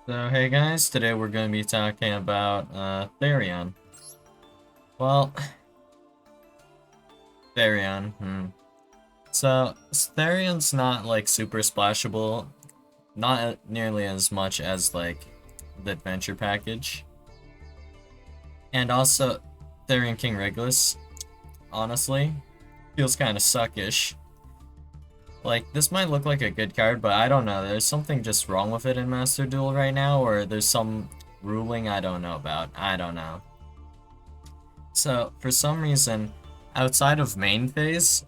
So hey guys, today we're going to be talking about Therion. Well, Therion, So Therion's not like super splashable, not nearly as much as like the adventure package. And also Therion King Regulus, honestly, feels kind of suckish. Like this might look like a good card, but I don't know. There's something just wrong with it in Master Duel right now, or there's some ruling I don't know about. I don't know. So, for some reason, outside of main phase,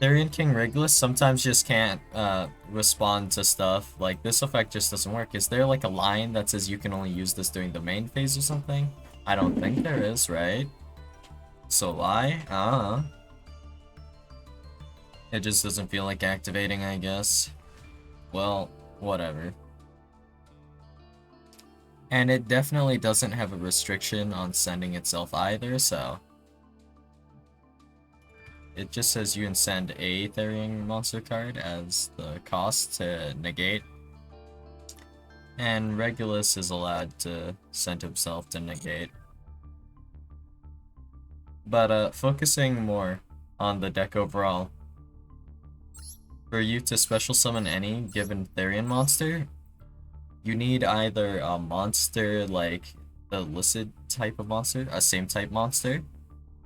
Therion King Regulus sometimes just can't respond to stuff. Like, this effect just doesn't work. Is there like a line that says you can only use this during the main phase or something? I don't think there is, right? So why? It just doesn't feel like activating, I guess. Well, whatever. And it definitely doesn't have a restriction on sending itself either, so it just says you can send a Therion monster card as the cost to negate, and Regulus is allowed to send himself to negate. But focusing more on the deck overall, for you to special summon any given Therion monster, you need either a monster like the Illicit type of monster, a same type monster,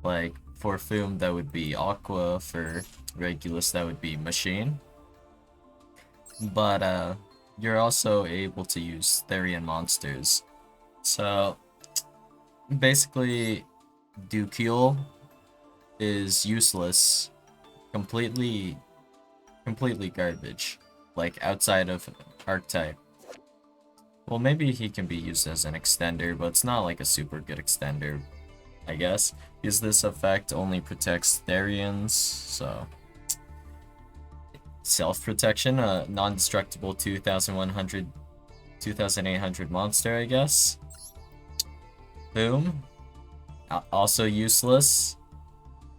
like for Foom that would be Aqua, for Regulus that would be Machine. But you're also able to use Therion monsters. So basically, yugioh is useless, completely, completely garbage. Like outside of archetype. Well, maybe he can be used as an extender, but it's not like a super good extender, I guess. Because this effect only protects Therions, so self-protection, a non-destructible 2100, 2800 monster, I guess. Boom. Also useless.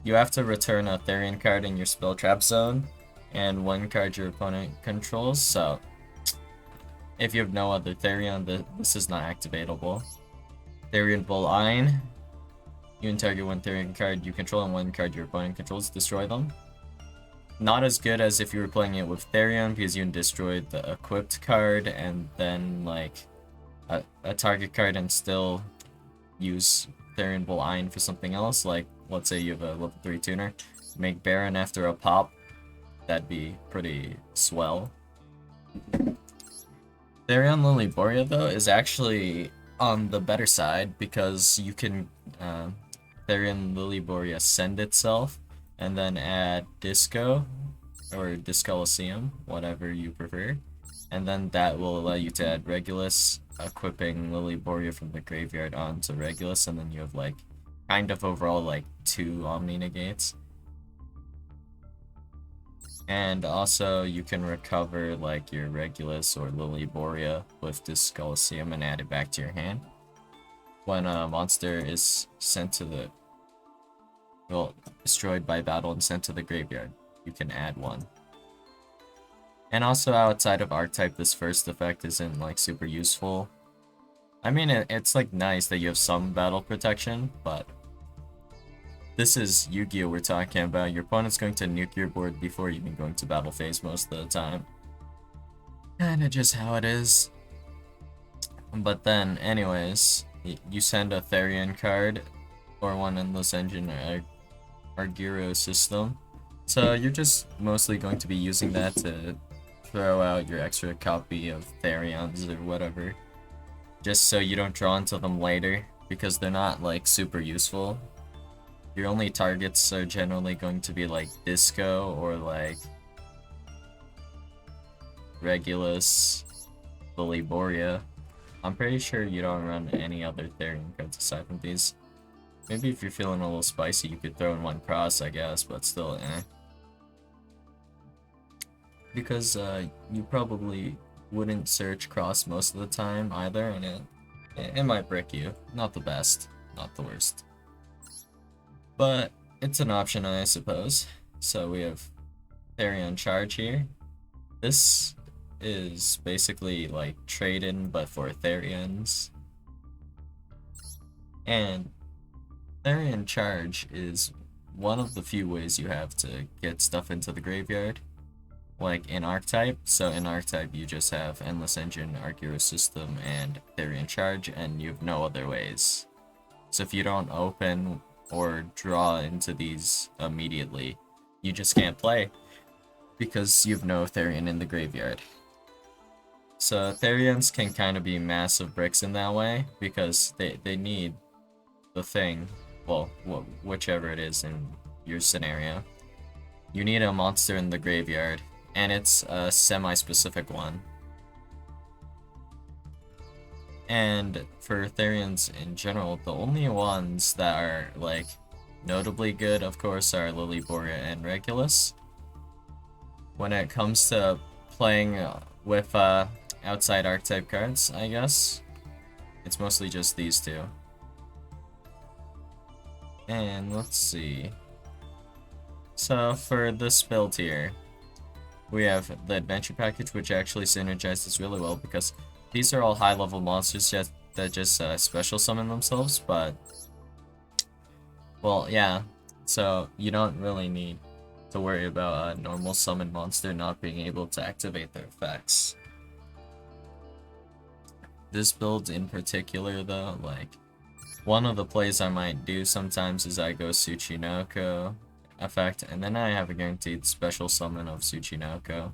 You have to return a Therion card in your spell trap zone, and one card your opponent controls, so if you have no other Therion, this is not activatable. Therion Bull Ein. You can target one Therion card you control and one card your opponent controls, destroy them. Not as good as if you were playing it with Therion, because you can destroy the equipped card and then like a target card and still use Therion Bull Ein for something else. Like let's say you have a level 3 tuner, make Baron after a pop, that'd be pretty swell. Therion Lilyboria though is actually on the better side because you can Therion Lilyboria send itself and then add Disco or Discoliseum, whatever you prefer, and then that will allow you to add Regulus, equipping Lilyboria from the graveyard onto Regulus, and then you have like kind of overall like 2 Omni Negates. And also you can recover like your Regulus or Lilyboria with Discoliseum and add it back to your hand. When a monster is sent to the destroyed by battle and sent to the graveyard, you can add one. And also outside of archetype, this first effect isn't like super useful. I mean, it's like nice that you have some battle protection, but this is Yu-Gi-Oh! We're talking about. Your opponent's going to nuke your board before even going to battle phase most of the time. Kinda just how it is. But then, anyways, you send a Therion card, or one in this engine Argyro system. So you're just mostly going to be using that to throw out your extra copy of Therions or whatever. Just so you don't draw into them later, because they're not like super useful. Your only targets are generally going to be like Disco or like Regulus, Lilyboria. I'm pretty sure you don't run any other Therion cards aside from these. Maybe if you're feeling a little spicy, you could throw in one Cross, I guess, but still, eh. Because you probably wouldn't search Cross most of the time either, and it might brick you. Not the best, not the worst. But it's an option, I suppose. So we have Therion Charge here. This is basically like trade-in but for Therions. And Therion Charge is one of the few ways you have to get stuff into the graveyard. Like in Archetype, so in Archetype you just have Endless Engine, Argyro System, and Therion Charge, and you have no other ways. So if you don't open or draw into these immediately, you just can't play, because you have no Therion in the graveyard. So Therions can kind of be massive bricks in that way, because they need the thing, well, whichever it is in your scenario. You need a monster in the graveyard, and it's a semi-specific one. And for Therions in general, the only ones that are, like, notably good, of course, are Lilyboria and Regulus. When it comes to playing with outside archetype cards, I guess, it's mostly just these two. And let's see. So for this build here, we have the adventure package, which actually synergizes really well because these are all high-level monsters that just special summon themselves, but well, yeah. So you don't really need to worry about a normal summon monster not being able to activate their effects. This build in particular, though, like one of the plays I might do sometimes is I go Tsuchinoko effect, and then I have a guaranteed special summon of Tsuchinoko.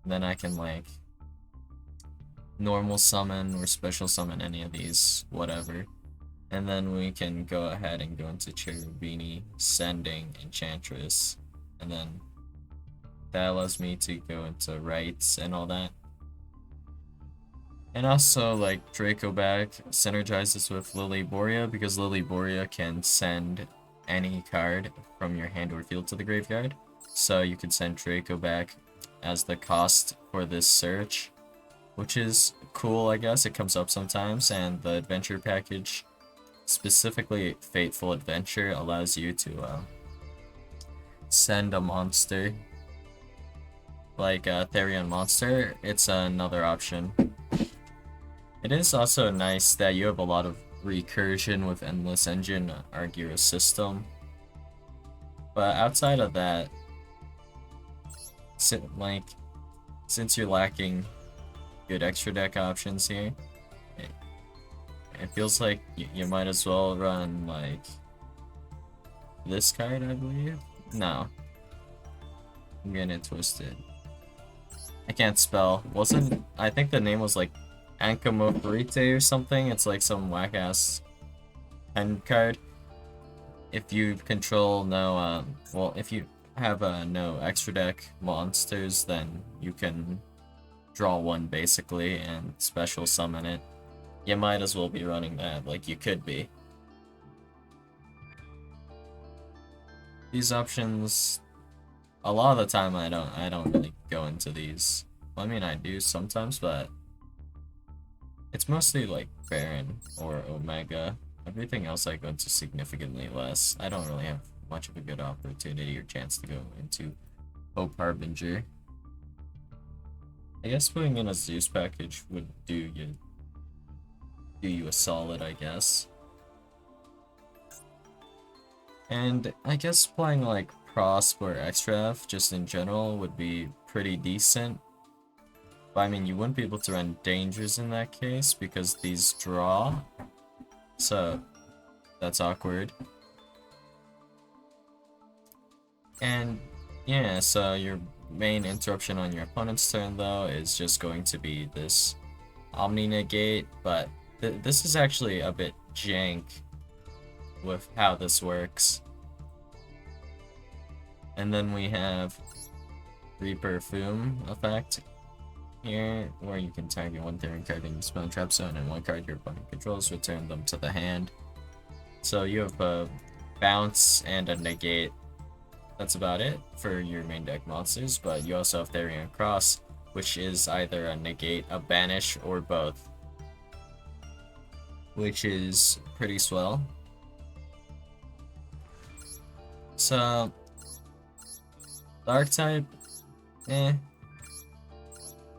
Then I can, like, normal summon or special summon any of these, whatever. And then we can go ahead and go into Cherubini, Sending, Enchantress, and then that allows me to go into Rites and all that. And also, like, Draco Bag synergizes with Lilyboria, because Lilyboria can send any card from your hand or field to the graveyard. So you could send Draco back as the cost for this search, which is cool, I guess. It comes up sometimes, and the adventure package, specifically Fateful Adventure, allows you to send a monster, like a Therion monster. It's another option. It is also nice that you have a lot of recursion with Endless Engine, Argyro System. But outside of that, since you're lacking good extra deck options here, it feels like you might as well run, like, this card, I believe? No. I'm getting it twisted. I can't spell. I think the name was, like, Ankamoforite or something. It's like some whack-ass end card. If you control no, well, if you have no extra deck monsters, then you can draw one basically and special summon it. You might as well be running that, like you could be. These options, a lot of the time I don't really go into these. Well, I mean, I do sometimes, but it's mostly like Baron or Omega. Everything else I go into significantly less. I don't really have much of a good opportunity or chance to go into Hope Harbinger. I guess putting in a Zeus package would do you a solid, I guess. And I guess playing like Prosp or XREF just in general would be pretty decent. But I mean, you wouldn't be able to run Dangers in that case because these draw. So that's awkward. And yeah, so your main interruption on your opponent's turn though is just going to be this Omni Negate, but this is actually a bit jank with how this works. And then we have Reperfume effect here, where you can target one Therion card in your spell trap zone and one card your opponent controls, return them to the hand. So you have a bounce and a negate. That's about it for your main deck monsters, but you also have Therion Cross, which is either a negate, a banish, or both, which is pretty swell. So, the archetype,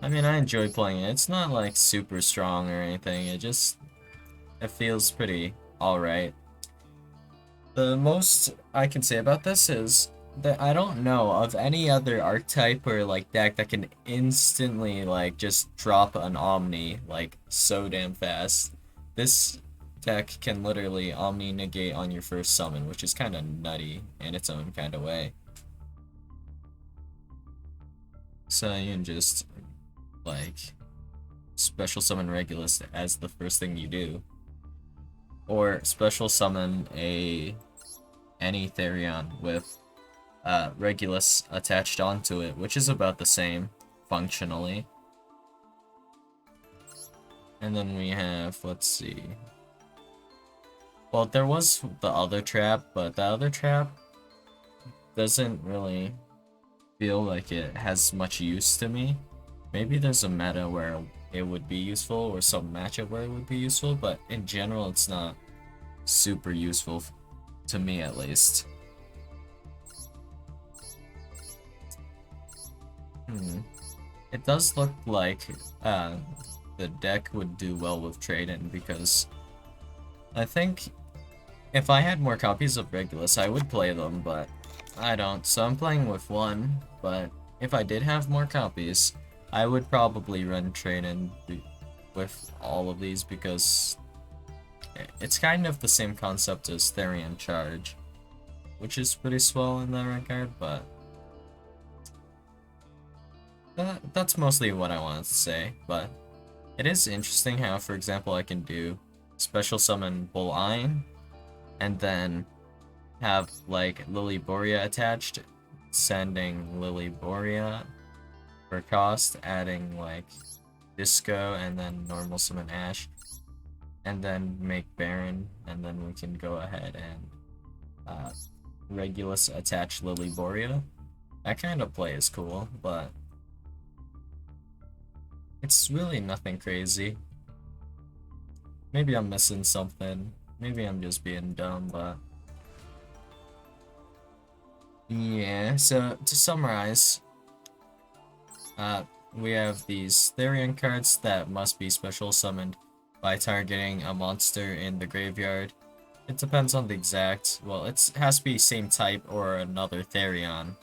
I mean, I enjoy playing it. It's not like super strong or anything. It feels pretty alright. The most I can say about this is that I don't know of any other archetype or like deck that can instantly like just drop an Omni like so damn fast. This deck can literally Omni negate on your first summon, which is kind of nutty in its own kind of way. So you can just like special summon Regulus as the first thing you do. Or special summon any Therion with Regulus attached onto it, which is about the same functionally. And then we have, let's see. Well, there was the other trap, but the other trap doesn't really feel like it has much use to me. Maybe there's a meta where it would be useful, or some matchup where it would be useful, but in general it's not super useful to me at least. It does look like the deck would do well with trade-in, because I think if I had more copies of Regulus, I would play them, but I don't, so I'm playing with one. But if I did have more copies, I would probably run trade-in with all of these, because it's kind of the same concept as Therion Charge, which is pretty swell in that regard, but that's mostly what I wanted to say. But it is interesting how, for example, I can do special summon Bull Ein, and then have like Lily Borea attached, sending Lily Borea for cost, adding like Disco, and then normal summon Ash, and then make Baron, and then we can go ahead and Regulus attach Lily Borea. That kind of play is cool, but it's really nothing crazy. Maybe I'm missing something. Maybe I'm just being dumb, but yeah, so to summarize, we have these Therion cards that must be special summoned by targeting a monster in the graveyard. It depends on the exact, well, it has to be same type or another Therion.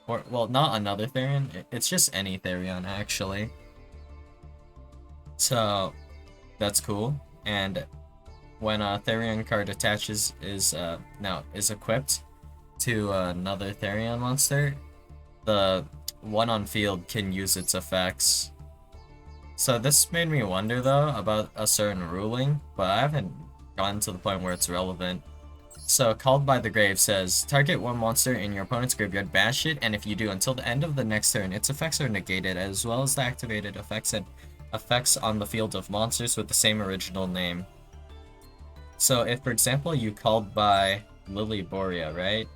Or, well, not another Therion, it's just any Therion, actually. So, that's cool. And when a Therion card attaches is equipped to another Therion monster, the one on field can use its effects. So this made me wonder though about a certain ruling, but I haven't gotten to the point where it's relevant. So Called by the Grave says, target one monster in your opponent's graveyard, bash it, and if you do, until the end of the next turn, its effects are negated, as well as the activated effects and effects on the field of monsters with the same original name. So if, for example, you called by Lily Borea, right?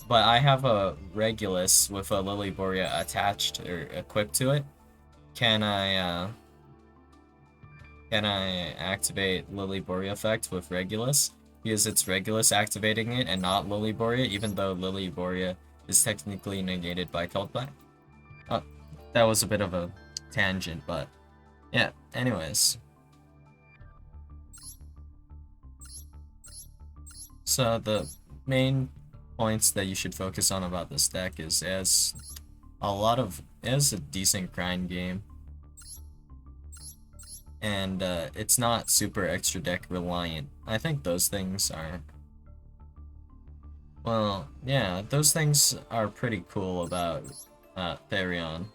But I have a Regulus with a Lily Borea attached or equipped to it. Can I activate Lily Borea effect with Regulus? Because it's Regulus activating it and not Lily Borea, even though Lily Borea is technically negated by Called by. Oh, that was a bit of a tangent, but yeah, anyways. So the main points that you should focus on about this deck is it has a decent grind game, and it's not super extra deck reliant. I think those things are, well, yeah, those things are pretty cool about Therion,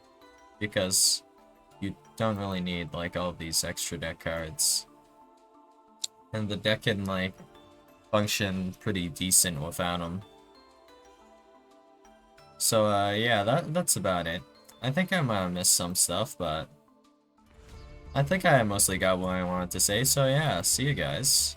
because you don't really need like all these extra deck cards, and the deck can like function pretty decent without them. So yeah, that's about it. I think I might have missed some stuff, but I think I mostly got what I wanted to say, so yeah, see you guys.